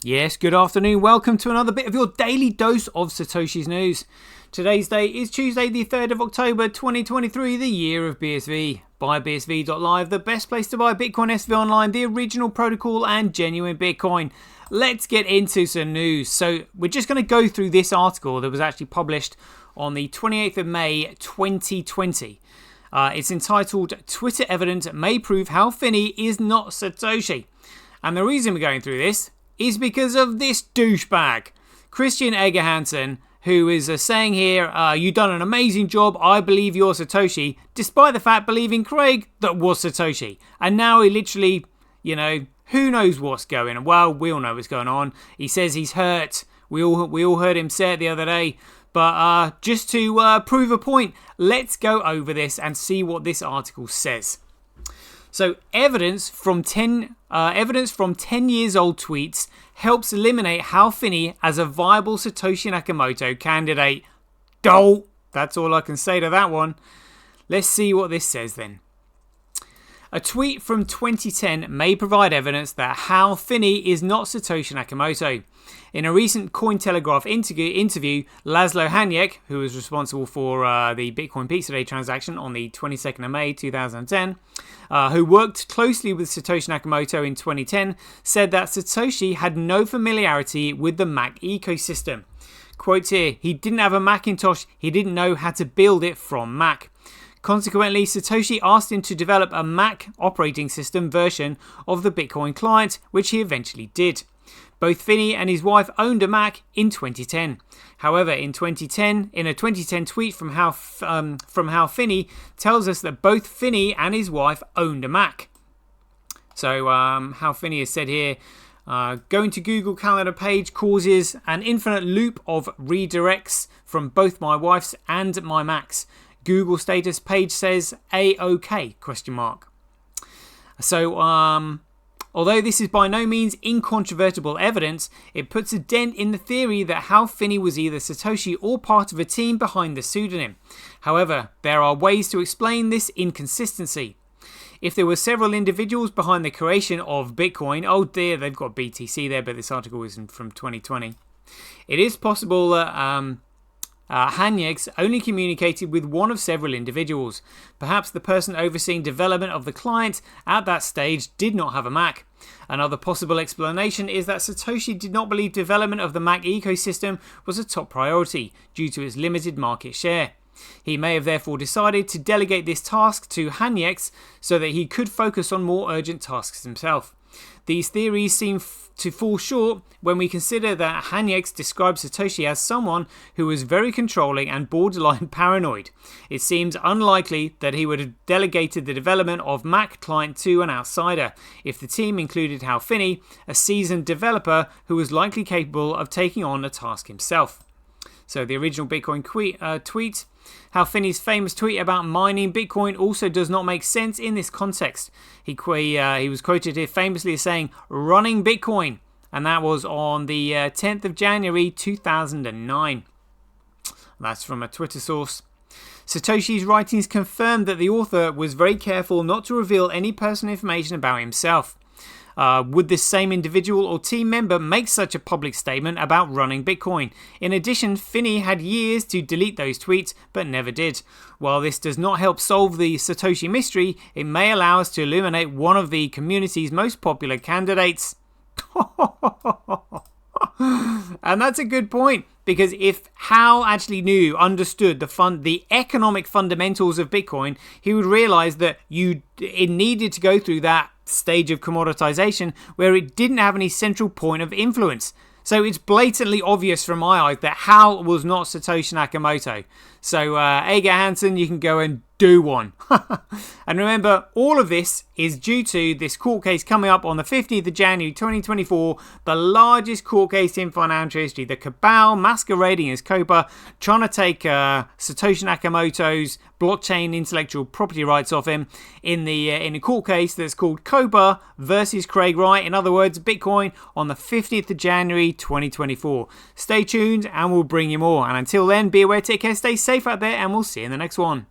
Yes, good afternoon. Welcome to another bit of your daily dose of Satoshi's news. Today's date is Tuesday, the 3rd of October, 2023, the year of BSV. Buy BSV.live, the best place to buy Bitcoin SV online, the original protocol and genuine Bitcoin. Let's get into some news. So we're just going to go through this article that was actually published on the 28th of May, 2020. It's entitled, Twitter Evidence May Prove How Finney is Not Satoshi. And the reason we're going through this is because of this douchebag, Christian Egger Hansen, who is saying here, you've done an amazing job, I believe you're Satoshi, despite the fact believing Craig that was Satoshi. And now he literally, who knows what's going on. Well, we all know what's going on. He says he's hurt. We all heard him say it the other day. But just to prove a point, let's go over this and see what this article says. So evidence from 10 years old tweets helps eliminate Hal Finney as a viable Satoshi Nakamoto candidate. Dope. That's all I can say to that one. Let's see what this says then. A tweet from 2010 may provide evidence that Hal Finney is not Satoshi Nakamoto. In a recent Cointelegraph interview, Laszlo Hanyek, who was responsible for the Bitcoin Pizza Day transaction on the 22nd of May 2010, who worked closely with Satoshi Nakamoto in 2010, said that Satoshi had no familiarity with the Mac ecosystem. Quote here, he didn't have a Macintosh, he didn't know how to build it from Mac. Consequently, Satoshi asked him to develop a Mac operating system version of the Bitcoin client, which he eventually did. Both Finney and his wife owned a Mac in 2010. However, in a 2010 tweet from Hal Finney tells us that both Finney and his wife owned a Mac. So Hal Finney has said here, going to Google Calendar page causes an infinite loop of redirects from both my wife's and my Macs. Google status page says A-OK, ? So, although this is by no means incontrovertible evidence, it puts a dent in the theory that Hal Finney was either Satoshi or part of a team behind the pseudonym. However, there are ways to explain this inconsistency. If there were several individuals behind the creation of Bitcoin, oh dear, they've got BTC there, but this article isn't from 2020. It is possible that Hanyek's only communicated with one of several individuals. Perhaps the person overseeing development of the client at that stage did not have a Mac. Another possible explanation is that Satoshi did not believe development of the Mac ecosystem was a top priority due to its limited market share. He may have therefore decided to delegate this task to Hanyek's so that he could focus on more urgent tasks himself. These theories seem to fall short when we consider that Hanyek's described Satoshi as someone who was very controlling and borderline paranoid. It seems unlikely that he would have delegated the development of Mac client to an outsider, if the team included Hal Finney, a seasoned developer who was likely capable of taking on a task himself. So the original Bitcoin tweet, Hal Finney's famous tweet about mining Bitcoin also does not make sense in this context. He was quoted here famously as saying, running Bitcoin, and that was on the 10th of January 2009. That's from a Twitter source. Satoshi's writings confirmed that the author was very careful not to reveal any personal information about himself. Would this same individual or team member make such a public statement about running Bitcoin? In addition, Finney had years to delete those tweets, but never did. While this does not help solve the Satoshi mystery, it may allow us to illuminate one of the community's most popular candidates. And that's a good point, because if Hal actually understood the economic fundamentals of Bitcoin, he would realize that it needed to go through that stage of commoditization where it didn't have any central point of influence. So it's blatantly obvious from my eyes that Hal was not Satoshi Nakamoto. So Egger Hansen, you can go and do one. And remember, all of this is due to this court case coming up on the 15th of January 2024, the largest court case in financial history. The cabal masquerading as COPA, trying to take Satoshi Nakamoto's blockchain intellectual property rights off him in a court case that's called COPA versus Craig Wright. In other words, Bitcoin on the 15th of January 2024. Stay tuned and we'll bring you more. And until then, be aware, take care, stay safe out there, and we'll see you in the next one.